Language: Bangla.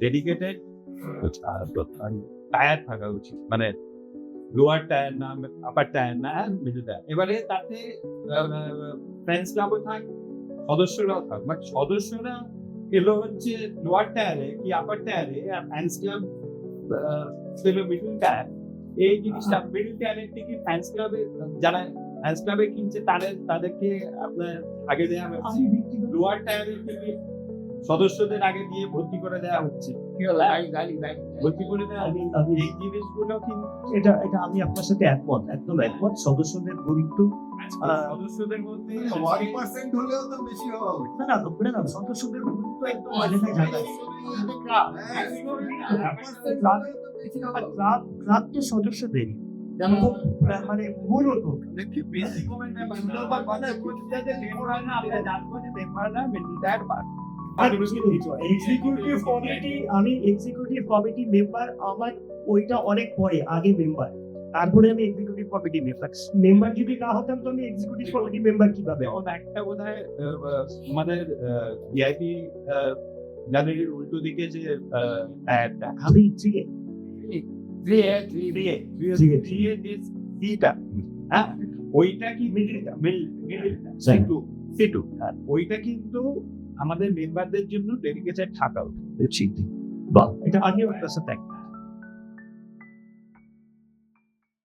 ডেডিকেটেড টায়ার থাকা উচিত, মানে লোয়ার টায়ার না, আপার টায়ার না, মিডল টায়ার। এবারে তাতে ফ্রেন্ডস ক্লাবও থাক, সদস্যরাও থাক, বাট সদস্যরা এলো হচ্ছে লোয়ার টায়ারে কি আপার টায়ারে, আর ফ্যান্স ক্লাব মিডল টায়ার। এই জিনিসটা মিডল টায়ারের থেকে ফ্যান্স ক্লাবে যারা ফ্যান্স ক্লাবে কিনছে তাদেরকে আপনার আগে দেওয়া হচ্ছে, লোয়ার টায়ারের থেকে সদস্যদের আগে দিয়ে ভর্তি করে দেওয়া হচ্ছে, ভর্তি করে দেওয়া এই জিনিসগুলো কিন্তু এটা আমি আপনার সাথে একদম একমত। সদস্যদের গুরুত্ব সদস্যদের মধ্যে 1% হলেও তো বেশি হওয়া উচিত। না, সদস্যদের গুরুত্ব একদম মাঝে জায়গায়। ক্লাব তো সদস্যদের যেমন মানে মূলত দেখি বেসিক কমেন্টে বান্দরবান মানে প্রতিটাতে মেম্বার হয় না, আমরা জানবো যে মেম্বার না মিডল টায়ার পার। এক্সিকিউটিভ কমিটি মেম্বার, আমার ওইটা অনেক পরে, আগে মেম্বার, তারপরে আমি এক্সিকিউটিভ কমিটি মেম্বার যদি না হতাম তো আমি এক্সিকিউটিভ কমিটি মেম্বার কিভাবে? এখন একটা বোধহয় আমাদের ভিআইপি গ্যালারির উল্টো দিকে যে আমি ওইটা কি ওইটা কিন্তু আমাদের মেম্বারদের জন্য ডেডিকেটেড থাকা উচিত। এটা আমিও আপনার সাথে